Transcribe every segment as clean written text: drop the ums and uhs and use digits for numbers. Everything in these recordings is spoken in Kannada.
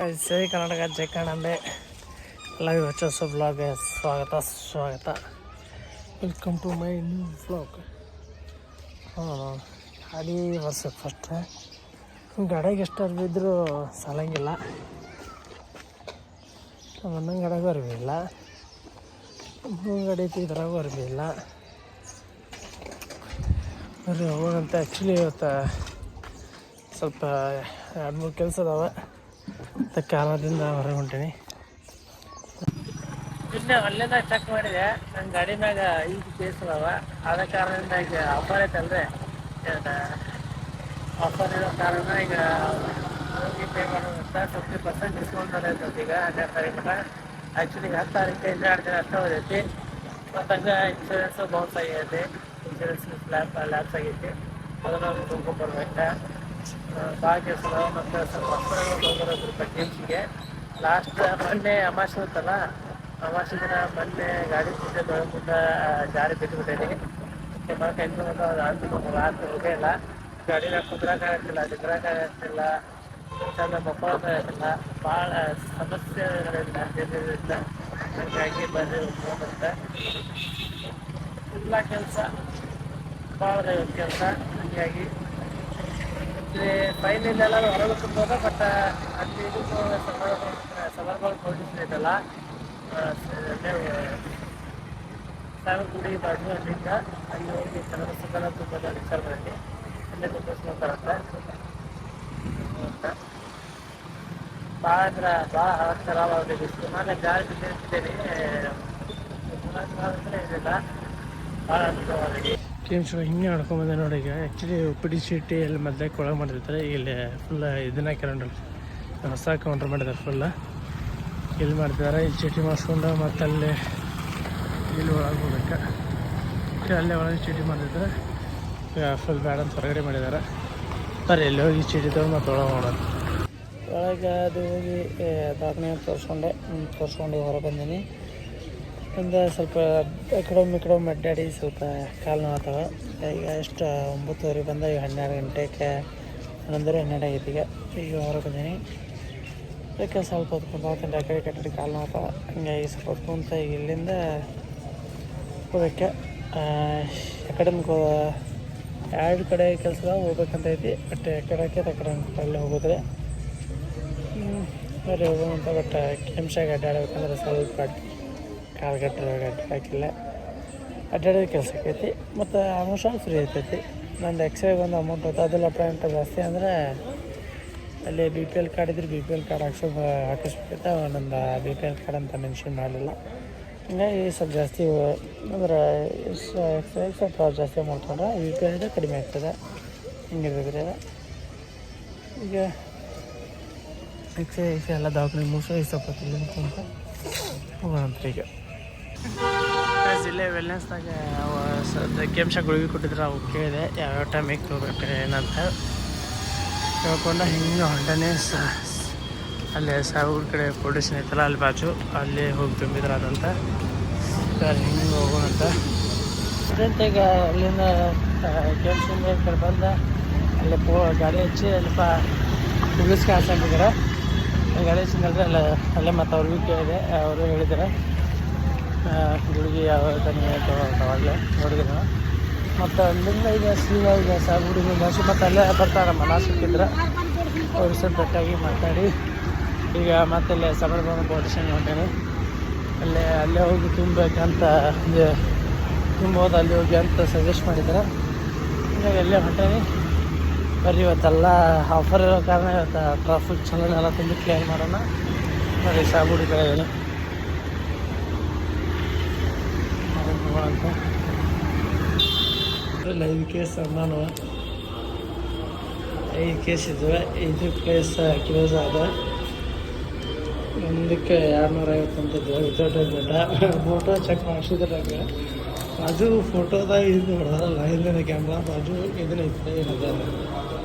ಜೈ ಕರ್ನಾಟಕ ಜೈ ಕನ್ನಡಂಬೆ ಎಲ್ಲರಿಗೂ ಹೊಸ ಬ್ಲಾಗ್ಗೆ ಸ್ವಾಗತ. Welcome to my new vlog. ಗಾಡಿ ವರ್ಷಕ್ಕೆ ಫಸ್ಟ್ ಗಾಡಿಗೆ ಎಷ್ಟು ಅರ್ಬಿದ್ರೂ ಸಾಲಂಗಿಲ್ಲ, ಒಂದೊಂದು ಗಾಡಿಗೂ ಅರ್ಬಿಲ್ಲ, ಗಾಡಿ ಐತಿ ಇದ್ರಾಗೂ ಅರ್ಬಿಲ್ಲ ಬರ್ರಿ ಹೋಗಂತ. ಆ್ಯಕ್ಚುಲಿ ಇವತ್ತು ಸ್ವಲ್ಪ 2-3 ಕೆಲಸ ಅದಾವೆ, ಮತ್ತು ಕಾರಣದಿಂದ ಹೊರಗೆ ಹೊಂಟೀನಿ. ಇನ್ನು ಅಲ್ಲಿಂದ ಚೆಕ್ ಮಾಡಿದೆ, ನನ್ನ ಗಾಡಿ ಮ್ಯಾಗ ಈಗ ಕೇಸ್ ಅದಾವ. ಆದ ಕಾರಣದಿಂದ ಈಗ ಆಫರ್ ಐತಲ್ರಿ, ಆಫರ್ ಇರೋ ಕಾರಣ ಈಗ ಹೋಗಿ ಪೇ ಮಾಡೋದಂತ 50% ಡಿಸ್ಕೌಂಟ್ ನಡೆಯುತ್ತೆ. ಈಗ 12 ತಾರೀಕು ಮಟ್ಟ. ಆ್ಯಕ್ಚುಲಿ 10 ತಾರೀಕಿಂದ 2 ದಿನ ಅಷ್ಟೇ ಹೋದೈತಿ. ಮತ್ತು ಹಂಗೆ ಇನ್ಶೂರೆನ್ಸು ಬೌನ್ಸ್ ಆಗೈತಿ, ಇನ್ಶೂರೆನ್ಸ್ ಲ್ಯಾಪ್ಸ್ ಆಗೈತಿ. ಅದನ್ನು ತುಂಬ್ಕೊಂಡ್ಬರ್ಬೇಕು. ಭಾಳ ಕೆಲಸ ಅದಾವ. ಮತ್ತು ಸ್ವಲ್ಪ $100 ಟೀಮ್ಸಿಗೆ. ಲಾಸ್ಟ್ ಮೊನ್ನೆ ಅಮಾವಾಸ್ಯೆ ಇರುತ್ತಲ್ಲ, ಅಮಾವಾಸ್ಯೆ ದಿನ ಮೊನ್ನೆ ಗಾಡಿ ಮುಂದೆ ಮುಂದೆ ಜಾರಿ ಬಿದ್ದುಬಿಟ್ಟೇನಿ. ಮತ್ತೆ ರಾತ್ರಿ ಹೋಗೇ ಇಲ್ಲ, ಗಾಡಿನ ಕುಂದ್ರಾಕಾಗತ್ತಿಲ್ಲ, ನಿಂದ್ರಾಕಾಗತ್ತಿಲ್ಲ, ಚಂದ ಮಕ್ಕಳಕ್ಕಾಗತ್ತಿಲ್ಲ, ಭಾಳ ಸಮಸ್ಯೆಗಳಿಂದ ಹಾಗಾಗಿ ಬಂದು ಹೋಗುತ್ತೆ. ಎಲ್ಲ ಕೆಲಸ ಭಾಳ ಕೆಲಸ. ಹೀಗಾಗಿ ಫೈನಿಂದೆಲ್ಲ ಹೊರಗೆ ತುಂಬೋದು. ಬಟ್ ಅಲ್ಲಿ ಇದು ಸಮರ್ಗಳು ಕೊಡಿಸಿದಲ್ಲ ಸಾಗರಗುಡಿ ಬಾಜು, ಅಲ್ಲಿಂದ ಅಲ್ಲಿ ಹೋಗಿ ಕನ್ನಡ ಸುಖದ ತುಂಬೋದು ವಿಚಾರ ಮಾಡಿ ಅಲ್ಲೇ ತುಂಬಿಸ್ಕೊತಾರಂತೆ. ಭಾಳ ಅಂದ್ರೆ ಭಾಳ ಹಾಳ್ ಖರಾಬ್ ಆಗಬೇಕು. ನಾನು ಗಾಳಿ ಬಿದ್ದಿರ್ತಿದ್ದೇನೆ, ಇದಿಲ್ಲ, ಭಾಳ ಅನುಭವ. ಗೇಮ್ಸ್ ಹಿಂಗೆ ನಡ್ಕೊಂಬಂದೆ ನೋಡಿ. ಈಗ ಆ್ಯಕ್ಚುಲಿ ಉಪ್ಪಿಡಿ ಚೀಟಿ ಎಲ್ಲಿ ಮೊದಲೇ ಒಳಗೆ ಮಾಡಿರ್ತಾರೆ, ಇಲ್ಲಿ ಫುಲ್ ಇದನ್ನ ಹಾಕ್ಯಾರ, ಹೊಸ ಕೌಂಟ್ರ್ ಮಾಡಿದ್ದಾರೆ. ಫುಲ್ ಇಲ್ಲಿ ಮಾಡ್ತಿದ್ದಾರೆ. ಇಲ್ಲಿ ಚೀಟಿ ಮಾಡಿಸ್ಕೊಂಡು ಮತ್ತು ಅಲ್ಲಿ ಇಲ್ಲಿ ಒಳಗೆ ಹೋಗ್ಬೇಕು. ಅಲ್ಲೇ ಒಳಗೆ ಚೀಟಿ ಮಾಡಿರ್ತಾರೆ. ಫುಲ್ ಬ್ಯಾಡ್ ಅಂತ ಹೊರಗಡೆ ಮಾಡಿದ್ದಾರೆ. ಸರಿ ಇಲ್ಲಿ ಹೋಗಿ ಚೀಟಿ ತೊಗೊಂಡು ಮತ್ತು ಒಳಗೆ ಮಾಡೋದು. ಒಳಗೆ ಅದು ಹೋಗಿ ದಾಖಲೆ ತೋರಿಸ್ಕೊಂಡು ಹೊರ ಬಂದೀನಿ. ಒಂದು ಸ್ವಲ್ಪ ಎಕಡೆ ಅಡ್ಡಾಡಿ ಸ್ವಲ್ಪ ಕಾಲು ನೋವು. ಈಗ ಎಷ್ಟು 9:30 ಬಂದ, ಈಗ 12 ಗಂಟೆಗೆ 11:12 ಆಗೈತಿ. ಈಗ ಹೊರಗೆ ಬಂದೀನಿ. ಅದಕ್ಕೆ ಸ್ವಲ್ಪ ಹೊತ್ಕೊಂಡು ಆ ಕಡೆ ಕಾಲು ನೋವು. ಹಂಗಾಗಿ ಸ್ವಲ್ಪ ಹೊತ್ಕೊಂತ ಈಗ ಇಲ್ಲಿಂದ ಹೋಗ್ಬೇಕು. ಎಕಡೆ 2 ಕಡೆ ಕೆಲಸ ಹೋಗ್ಬೇಕಂತ ಐತಿ. ಬಟ್ ಎಕಡೆಕ್ಕೆ ಅಲ್ಲೇ ಹೋಗಿದ್ರೆ ಬರೀ ಹೋಗೋಂತ. ಬಟ್ ಕೆಂಶಾಗ ಅಡ್ಡಾಡ್ಬೇಕಂದ್ರೆ ಸ್ವಲ್ಪ ಕಾಲ್ಗಟ್ಟರೆ ಹಾಕಿಲ್ಲ, ಅಡ್ಡಾಡೋದು ಕೆಲಸ ಆಕೈತಿ. ಮತ್ತು ಆಲ್ಮೋಸ್ಟ್ ಫ್ರೀ ಇರ್ತೈತಿ. ನಂದು ಎಕ್ಸ್ರೇಗೆ ಒಂದು ಅಮೌಂಟ್ ಹೋಯ್ತು, ಅದೆಲ್ಲ ಪಾಯಿಂಟ್ ಜಾಸ್ತಿ ಅಂದರೆ ಅಲ್ಲಿ BPL ಕಾರ್ಡ್ ಇದ್ರೆ BPL ಕಾರ್ಡ್ ಹಾಕಿಸ್ಬೇಕೈತೆ. ನಂದು BPL ಕಾರ್ಡ್ ಅಂತ ಮೆನ್ಷನ್ ಮಾಡಲಿಲ್ಲ, ಹಂಗಾಗಿ ಸ್ವಲ್ಪ ಜಾಸ್ತಿ ಅಂದ್ರೆ ಎಕ್ಸ್ರೇಗೆ ಸ್ವಲ್ಪ ಜಾಸ್ತಿ ಅಮೌಂಟ್ ತೊಗೊಂಡ್ರೆ BPL ಇದ್ರೆ ಕಡಿಮೆ ಆಗ್ತದೆ. ಹಿಂಗಿರ್ತದೆ. ಈಗ ಎಕ್ಸ್ರೇ ಎಲ್ಲ ದವಾಖಾನೆ ಮುಗಿಸೋ ಸ್ವಲ್ಪ ಅಂತ ಹೋಗೋಣಂತ. ಈಗ ಇಲ್ಲೇ ವೆಲ್ನೆಸ್ದಾಗ ಗೇಮ್ಸಾಗ ಗುಳಿಗೆ ಕೊಟ್ಟಿದ್ರೆ ಅವು ಕೇಳಿದೆ, ಯಾವ್ಯಾವ ಟೈಮಿಗೆ ಹೋಗ್ಬೇಕು ಏನಂತ ಕೇಳ್ಕೊಂಡು ಹಿಂಗೆ ಹೊಂಟನೆ. ಅಲ್ಲೇ ಸಾಗೂರ್ ಕಡೆ ಪೊಲ್ಯೂಷನ್ ಐತಲ್ಲ, ಅಲ್ಲಿ ಬಾಜು ಅಲ್ಲಿ ಹೋಗಿ ತುಂಬಿದ್ರೆ ಅದಂತ ಹಿಂಗೆ ಹೋಗೋಣಂತ. ಅದಂತ ಈಗ ಅಲ್ಲಿಂದ ಗೇಮ್ಸಿಂದ ಕಡೆ ಬಂದ ಅಲ್ಲಿ ಗಾಡಿ ಹಚ್ಚಿ ಅಲ್ಪ ಪೊಲೀಸ್ಗೆ ಹಾಕೊಂಡಿದ್ದಾರೆ. ಗಾಡಿ ಹಚ್ಚಿದ್ರೆ ಅಲ್ಲೇ ಮತ್ತು ಅವ್ರಿಗೂ ಕೇಳಿದೆ, ಅವರು ಹೇಳಿದ್ದಾರೆ ಗುಳಿಗೆ ಯಾವ ತಗೊಳ್ಳಿ ನೋಡಿದ್ರು. ಮತ್ತು ಅಲ್ಲಿಂದ ಈಗ ಸೀದಾ ಈಗ ಸಾಗುಡಿಗೆ ಭಾಷೆ ಮತ್ತು ಅಲ್ಲೇ ಬರ್ತಾರೆ. ಮನ ಸಿಕ್ಕಿದ್ರೆ ಅವ್ರ ಸ್ವಲ್ಪ ಬೆಟ್ಟಾಗಿ ಮಾತಾಡಿ ಈಗ ಮತ್ತಲ್ಲೇ ಸಮರ್ಪಣೆ ಪೊಲ್ಯೂಷನ್ ಹೊಂಟೇನಿ. ಅಲ್ಲೇ ಹೋಗಿ ತುಂಬಬೇಕಂತ ತುಂಬೋದು, ಅಲ್ಲಿ ಹೋಗಿ ಅಂತ ಸಜೆಸ್ಟ್ ಮಾಡಿದ್ದಾರೆ. ಹೀಗಾಗಿ ಅಲ್ಲೇ ಹೊಂಟೇನಿ. ಬರ್ರಿ ಇವತ್ತೆಲ್ಲ ಆಫರ್ ಇರೋ ಕಾರಣ ಇವತ್ತು ಟ್ರಾಫಿಕ್ ಚಲನೆಲ್ಲ ತುಂಬ ಕ್ಲಿಯರ್ ಮಾಡೋಣ. ಬರ್ರಿ ಸಾಗುಡಿ ಕಡೆ ಅಂತ 5 ಕೇಸ್ ನಾನು 5 ಕೇಸ್ ಇದ್ವಿ. 5 ಕೇಸ್ ಕ್ಲೋಸ್ ಆದ. ಒಂದಕ್ಕೆ 250 ಅಂತಿದ್ವಿ ವಿತೌಟ್ ಅಡ್ಮಿಟ್. ಫೋಟೋ ಚೆಕ್ ಮಾಡಿಸಿದ್ರಾಗ ಬಾಜು ಫೋಟೋದಾಗ ಇದು ಹೊಡೆದಾರಲ್ಲ ಹಿಂದಿನ ಕ್ಯಾಮ್ರಾ ಬಾಜು ಇದನ್ನ ಐತೆ. ಏನದ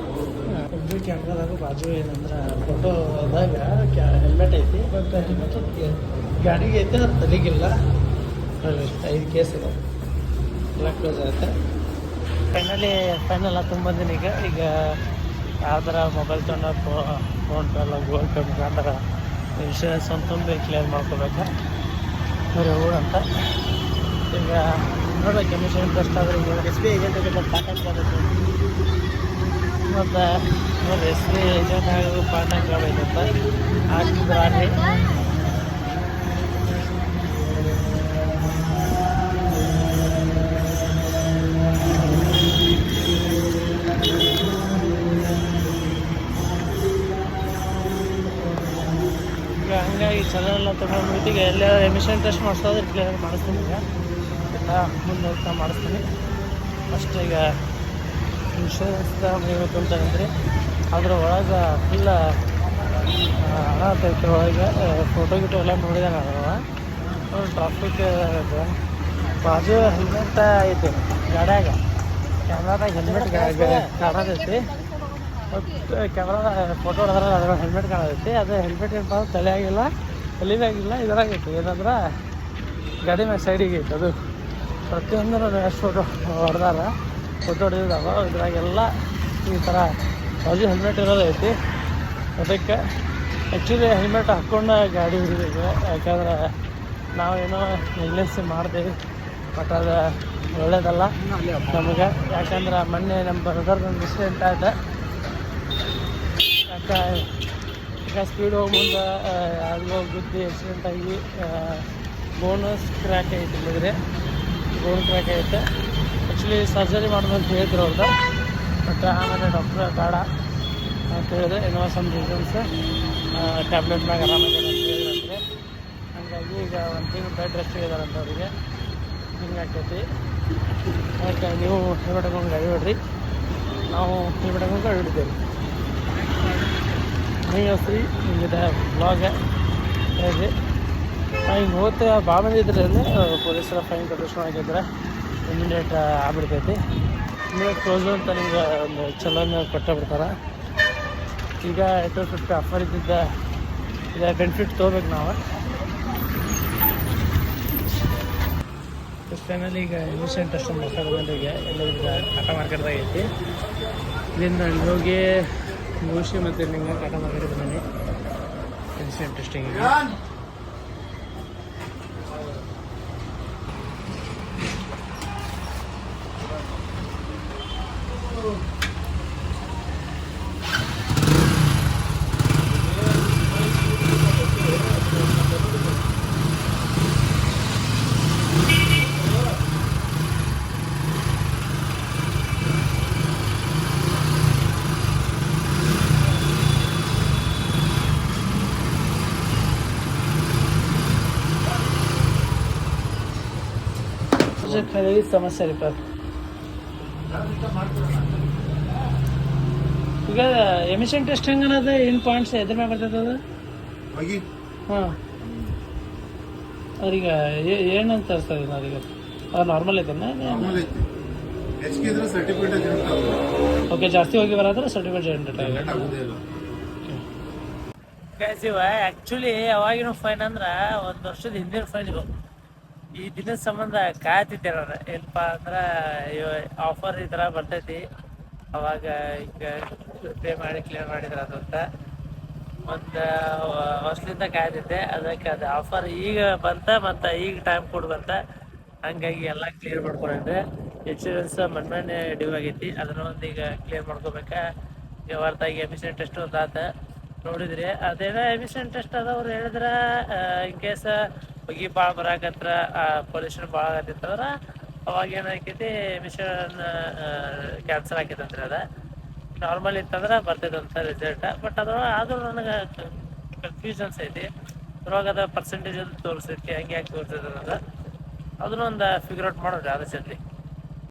ಇದು ಕ್ಯಾಮ್ರಾದಾಗ ಬಾಜು ಏನಂದ್ರೆ ಫೋಟೋದಾಗ ಹೆಲ್ಮೆಟ್ ಐತಿ, ಬಟ್ ಹೆಲ್ಮೆಟ್ ಗಾಡಿಗೆ ಐತೆ, ಅದು ತಲೆಗಿಲ್ಲ. 5 ಕೇಸ್ ಇದೆ, ಎಲ್ಲ ಕ್ಲೋಸ್ ಆಗುತ್ತೆ. ಫೈನಲ್ ತುಂಬ ಬಂದಿನಿ. ಈಗ ಯಾವ್ದಾರ ಮೊಬೈಲ್ ತೊಗೊಂಡು ಫೋನ್ ಪೇ ಎಲ್ಲ ಗೂಗಲ್ ಪೇ ಮುಖಾಂತರ ಇನ್ಶೂರೆನ್ಸ್ ಒಂದು ತುಂಬಿ ಕ್ಲಿಯರ್ ಮಾಡ್ಕೋಬೇಕು ಬರೀ ಅಂತ. ಈಗ ನೋಡ್ಬೇಕು ಎಮಿಷನ್ ಟೆಸ್ಟ್ ಆದರೆ ಈಗ ಎಸ್ ಬಿ ಏಜೆಂಟ್ ಕಾಂಟ್ಯಾಕ್ಟ್ ಮಾಡಬೇಕು. ಮತ್ತು ನೋಡಿ ಎಸ್ ಬಿ ಏಜೆಂಟ್ ಆಗಿ ಕಾಂಟ್ಯಾಕ್ಟ್ ಆಗಬೇಕಂತ ಆಗ್ತಿದ್ರೆ ಆಗಲಿ. ಈಗ ಹಂಗಾಗಿ ಚಲೋ ಎಲ್ಲ ತೊಗೊಂಡು ಈಗ ಎಲ್ಲ ಎಮಿಷನ್ ಟೆಸ್ಟ್ ಮಾಡಿಸೋದ್ರೆ ಕ್ಲಿಯರ್ ಮಾಡಿಸ್ತೀನಿ. ಈಗ ಎಲ್ಲ ಮುಂದೆ ಹೋಗ್ತಾ ಮಾಡಿಸ್ತೀನಿ. ಫಸ್ಟ್ ಈಗ ಇನ್ಶೂರೆನ್ಸ್ ಹೇಳ್ಬೇಕು ಅಂತಂದರೆ ಅದ್ರ ಒಳಗೆ ಫುಲ್ ಹಣ ತೆಗ್ದ್ರ ಒಳಗೆ ಫೋಟೋ ಗಿಟೋ ಎಲ್ಲ ನೋಡಿದೆ ನಾನು. ಟ್ರಾಫಿಕ್ ಬಾಜು ಹೆಲ್ಮೆಟ್ ಐತಿ ಗಾಡ್ಯಾಗ, ಕ್ಯಾಮ್ರಾದಾಗ ಹೆಲ್ಮೆಟ್ ಕಾಣತೈತಿ. ಮತ್ತು ಕ್ಯಾಮ್ರಾ ಫೋಟೋ ಹೊಡೆದ್ರೆ ಅದ್ರ ಹೆಲ್ಮೆಟ್ ಕಾಣತೈತಿ. ಅದು ಹೆಲ್ಮೆಟ್ ಏನಪ್ಪ ತಲೆಯಾಗಿಲ್ಲ, ತಲೆಯಾಗಿಲ್ಲ, ಇದ್ರಾಗೈತಿ ಏನಂದ್ರೆ ಗಾಡಿ ಮ್ಯಾಗ ಸೈಡಿಗೆ ಐತಿ. ಅದು ಪ್ರತಿಯೊಂದು ನಾನು ಎಷ್ಟು ಫೋಟೋ ಹೊಡೆದಾರ, ಫೋಟೋ ಹೊಡೆದಿದ್ದಾವ. ಇದ್ರಾಗೆಲ್ಲ ಈ ಥರ ಬಾಜು ಹೆಲ್ಮೆಟ್ ಇರೋದೈತಿ. ಅದಕ್ಕೆ ಆ್ಯಕ್ಚುಲಿ ಹೆಲ್ಮೆಟ್ ಹಾಕ್ಕೊಂಡು ಗಾಡಿ ಹಿಡಿಬೇಕು. ಯಾಕಂದ್ರೆ ನಾವೇನೋ ನೆಗ್ಲೆನ್ಸಿ ಮಾಡ್ತೀವಿ, ಬಟ್ ಅದು ಒಳ್ಳೇದಲ್ಲ ನಮಗೆ. ಯಾಕಂದ್ರೆ ಮೊನ್ನೆ ನಮ್ಮ ಬ್ರದರ್ದೊಂದು ಇನ್ಸಿಡೆಂಟ್ ಆಯ್ತು. ಈಗ ಸ್ಪೀಡ್ ಹೋಗಿ ಮುಂದೆ ಯಾರಿಗೋ ಗುದ್ದಿ ಆಕ್ಸಿಡೆಂಟ್ ಆಗಿ ಬೋನಸ್ ಕ್ರ್ಯಾಕ್ ಐತಿ. ಇಲ್ಲಿದ್ರೆ ಬೋನ್ ಕ್ರ್ಯಾಕ್ ಐತೆ. ಆ್ಯಕ್ಚುಲಿ ಸರ್ಜರಿ ಮಾಡೋದಂತ ಹೇಳಿದ್ರು ಅವ್ರದ್ದು. ಬಟ್ ಆಮೇಲೆ ಡಾಕ್ಟ್ರ್ ಬೇಡ ಅಂತ ಹೇಳಿದ್ರೆ ಏನೋ ಸಮ್ ರೀಸನ್ಸ್ ಟ್ಯಾಬ್ಲೆಟ್ ಮ್ಯಾಗ ಆರಾಮಾಗಿದೆ ಅಂತ ಹೇಳಿದ್ರೆ. ಹಾಗಾಗಿ ಈಗ ಒಂದು ತಿಂಗಳು ಬೆಡ್ ರೆಸ್ಟ್ ಹೇಳಿದಾರಂತ ಅವರಿಗೆ. ಹಿಂಗೆ ಆಗ್ತೈತಿ. ಯಾಕೆ ನೀವು ಹೆಲ್ಮೆಟ್ ಹಾಕೊಂಡು ಗಾಡಿ ಹೊಡ್ರಿ, ನಾವು ಹೆಲ್ಮೆಟ್ ಹಾಕೊಂಡು ಗಾಡಿ ಹೊಡಿದ್ದೇವೆ. ಹಿಂಗೆ ಫ್ರೀ ಹಿಂಗಿದೆ ಬ್ಲಾಗ ಹೇಳಿ. ಹಿಂಗೆ ಹೋಗ್ತಾ ಭಾಳ ಮಂದಿ ಇದ್ರೆ ಪೊಲೀಸರ ಫೈನ್ ಕಟ್ಟಿಸ್ಕೊಂಡು ಆಗಿದ್ರೆ ಇಮಿಡಿಯೇಟ್ ಆಗ್ಬಿಡ್ತೈತಿ. ಇಮಿಡಿಯೇಟ್ ಕ್ಲೋಸು ಅಂತ ನಿಮ್ಗೆ ಒಂದು ಚಲೋನ ಕೊಟ್ಟೇ ಬಿಡ್ತಾರೆ. ಈಗ 850 ಆಫರ್ ಇದ್ದಿದ್ದ ಇದು ಬೆನಿಫಿಟ್ ತೊಗೋಬೇಕು ನಾವು. ಫೈನಲಿ ಈಗ ಎಮಿಷನ್ ಟೆಸ್ಟ್ ಮಾತಾಡೋದ್ರಿಗೆ ಎಲ್ಲ ಈಗ ಟಾಟಾ ಮಾರ್ಕೆಟ್ದಾಗ ಐತಿ. ಇಲ್ಲಿಂದ ಅಲ್ಲಿ ಹೋಗಿ ಮುಗಿಸಿ ಮತ್ತು ನಿಮ್ಗೆ ಟಾಟಾ ಮಾರ್ಕೆಟ್ ಬಂದೀನಿ ಎಮಿಷನ್ ಟೆಸ್ಟಿಂಗಿಗೆ. ಖರೀದಿ ಸಮಸ್ಯೆ ರೀ. ಈಗ ಎಮಿಷನ್ ಟೆಸ್ಟ್ ಹೆಂಗೆ ಅನ್ನೋದು ಏನು ಪಾಯಿಂಟ್ಸ್ ಎದ್ರ ಮ್ಯಾಗ ಬರ್ತೈತೆ ಅದು? ಹಾಂ, ಅವ್ರಿಗೆ ಏನಂತ ತರಿಸ್ತದೆ ಅವ್ರಿಗೆ? ಅದು ನಾರ್ಮಲ್ ಐತೆನಾ? ಓಕೆ, ಜಾಸ್ತಿ ಹೋಗಿ ಬರೋದ್ರೆ ಸರ್ಟಿಫಿಕೇಟ್ ಜನರೇಟ್ ಆಗಿದೆ. ಇವ ಆ್ಯಕ್ಚುಲಿ ಅವಾಗಿನ ಫೈನ್ ಅಂದ್ರೆ 1 ವರ್ಷದ ಹಿಂದಿನ ಫೈನ್. ಇವು ಈ ದಿನದ ಸಂಬಂಧ ಕಾಯ್ತಿದ್ದೆ ನಾನು. ಏನಪ್ಪ ಅಂದ್ರೆ ಆಫರ್ ಈ ಥರ ಬರ್ತೈತಿ, ಅವಾಗ ಹಿಂಗೆ ಪೇ ಮಾಡಿ ಕ್ಲಿಯರ್ ಮಾಡಿದ್ರೆ ಅದು ಅಂತ ಒಂದು ವರ್ಷದಿಂದ ಕಾಯ್ತಿದ್ದೆ. ಅದಕ್ಕೆ ಅದು ಆಫರ್ ಈಗ ಬಂತ ಮತ್ತು ಈಗ ಟೈಮ್ ಕೊಡು ಬಂತ. ಹಂಗಾಗಿ ಎಲ್ಲ ಕ್ಲಿಯರ್ ಮಾಡ್ಕೊಂಡ್ರೆ ಇನ್ಶೂರೆನ್ಸ್ ಮೊನ್ನೆ ಡ್ಯೂ ಆಗೈತಿ. ಅದನ್ನ ಒಂದು ಈಗ ಕ್ಲಿಯರ್ ಮಾಡ್ಕೋಬೇಕಾ. ಈಗ ಹೊರತಾಗಿ ಎಮಿಷನ್ ಟೆಸ್ಟ್ ಒಂದು ಆತ ನೋಡಿದ್ರಿ. ಅದೇನೋ ಎಮಿಷನ್ ಟೆಸ್ಟ್ ಅದವ್ರು ಹೇಳಿದ್ರೆ ಇನ್ ಕೇಸ್ ಹೊಗೆ ಭಾಳ ಬರಾಕತ್ರ, ಪೊಲ್ಯೂಷನ್ ಭಾಳ ಆಗತ್ತಿತ್ತಂದ್ರೆ ಅವಾಗ ಏನಾಕೈತಿ ಎಮಿಷನ್ ಕ್ಯಾನ್ಸಲ್ ಆಕೈತಂತ್ರಿ. ಅದು ನಾರ್ಮಲ್ ಇತ್ತಂದ್ರೆ ಬರ್ತೈತಂತ ರಿಸಲ್ಟ್. ಬಟ್ ಆದ್ರೂ ನನಗೆ ಕನ್ಫ್ಯೂಷನ್ಸ್ ಐತಿ. ಅದ್ರೊಳಗೆ ಅದು ಪರ್ಸೆಂಟೇಜ್ ಅಂತ ತೋರಿಸೈತಿ, ಹಂಗೆ ಯಾಕೆ ತೋರಿಸ್ತೈತೆ ಅನ್ನೋದು ಅದನ್ನೊಂದು ಫಿಗರ್ ಔಟ್ ಮಾಡೋದು ಆದ ಜಲ್ದಿ.